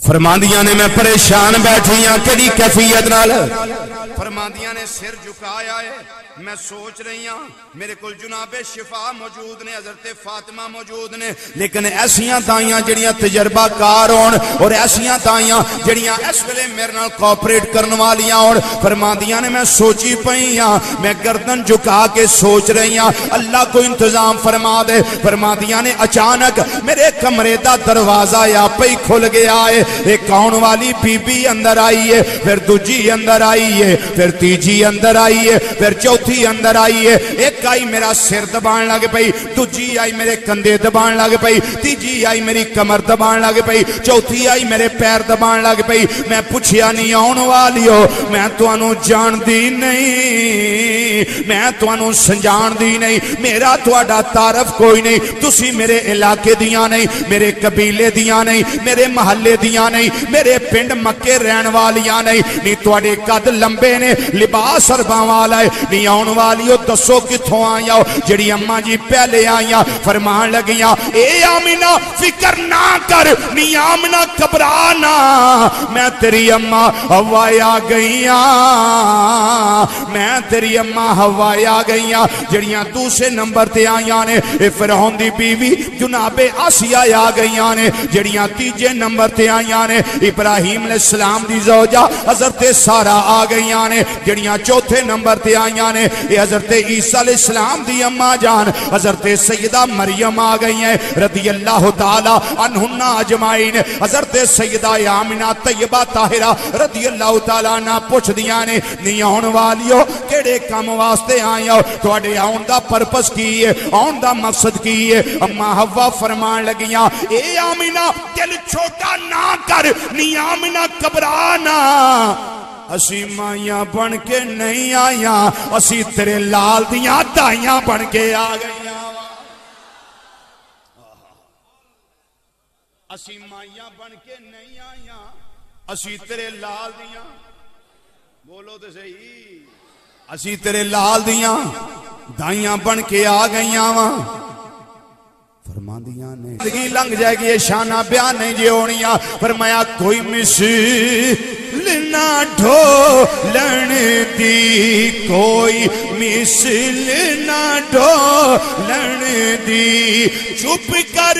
فرماندیاں نے میں پریشان بیٹھیاں کدی کیفیت نال فرماندیاں نے سر جھکایا ہے میں سوچ رہی ہوں میرے کل جناب شفا موجود نے حضرت فاطمہ موجود نے لیکن ایسیاں تائیاں جڑیاں تجربہ کار ہون اور ایسیاں تائیاں جڑیاں اس ویلے میرے نال کوپریٹ کرنے والیاں ہون فرماندیاں نے میں سوچی پئی ہاں میں گردن جھکا کے سوچ رہی ہوں اللہ کو انتظام فرما دے فرماندیاں نے اچانک میرے کمرے دا دروازہ یا پئی کھل گیا ہے ایک کون والی بی بی اندر آئی ہے پھر دوجی اندر آئی ہے پھر تیجی اندر آئی ہے پھر چوتھی اندر آئی ہے ایک آئی میرا سر دبان لگ پئی دوجی آئی میرے کندھے دبان لگ پئی تیجی آئی میری کمر دبان لگ پئی چوتھی آئی میرے پیر دبان لگ پئی میں پوچھیا نہیں آن والی ہو میں تانوں جان دی نہیں میں تانوں سنجان دی نہیں میرا تہاڈا تعارف کوئی نہیں تسی میرے علاقے دیاں نہیں میرے قبیلے دیاں نہیں میرے محلے دیاں نہیں میرے پنڈ مکے رہن والیاں نہیں تواڈے قد لمبے نے لباس ارباں والا ہے نہیں آن والی ہو دسو کتھوں آیا ہو جڑی اماں جی پہلے آئیاں فرمان لگیاں اے آمینہ فکر نہ کر نہیں آمینہ گھبرانا میں تیری اماں ہوائی آ گئیاں میں تیری اماں ہوائی آ گئیاں جڑیاں دوسرے نمبر تے آئیاں نے اے فرعون دی بیوی جناب آسیہ آ گئیاں نے جڑیاں تیجے نمبر تے آئیاں نے ابراہیم علیہ السلام دی زوجہ حضرت سارہ آ گئیاں نے جڑیاں چوتھے نمبر تے آئیاں نے یہ حضرت عیسیٰ علیہ السلام دی اماں جان حضرت سیدہ مریم آ گئی ہیں رضی اللہ تعالی عنہن اجمعین حضرت سیدہ آمنہ طیبہ طاہرہ رضی اللہ تعالی عنہ پوچھ دیاں نے نہیں آن والیو کیڑے کام واسطے آئے ہو تواڈے آن دا پرپس کی ہے آن دا مقصد کی ہے اماں حوا فرمان لگیاں اے آمنہ دل چھوٹا نہ کر نہیں آمنہ گھبرانا اسی مائیاں بن کے نہیں آیاں اسی تیرے لال دیاں دائیاں بن کے آ گئیاں اسی مائیاں بن کے نہیں آیاں اسی تیرے لال دیاں بولو تو صحیح اسی تیرے لال دیاں دائیاں بن کے آ گئیاں فرماندیاں نے زندگی لنگ جائے گی یہ شانہ بیان نہیں جی ہونیاں فرمایا کوئی مثل نہ ڈھولن دی کوئی مثل نہ ڈھولن دی چپ کر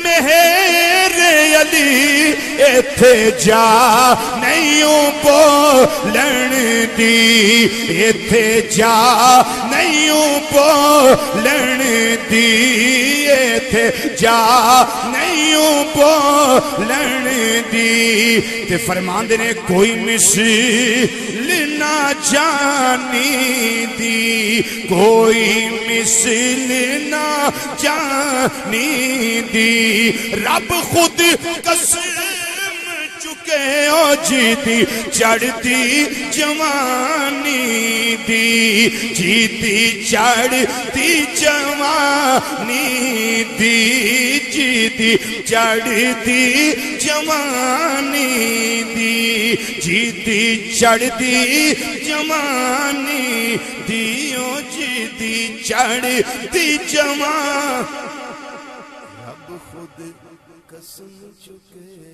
مہر علی ایتھے جا نہیں بولن دی ایتھے جا نہیں بولن دی ایتھے جا نہیں بولن دی تے فرماندے نے کوئی مثل نہ جانی دی کوئی مثل نہ جانی دی رب خود قسم چکے او جیتی چڑھتی جوانی دی جیتی چڑھتی جوانی دی جیتی چڑھتی جوانی دی جیتی چڑھتی جوانی دی او جیتی چڑھتی جوانی رب خود قسم چکے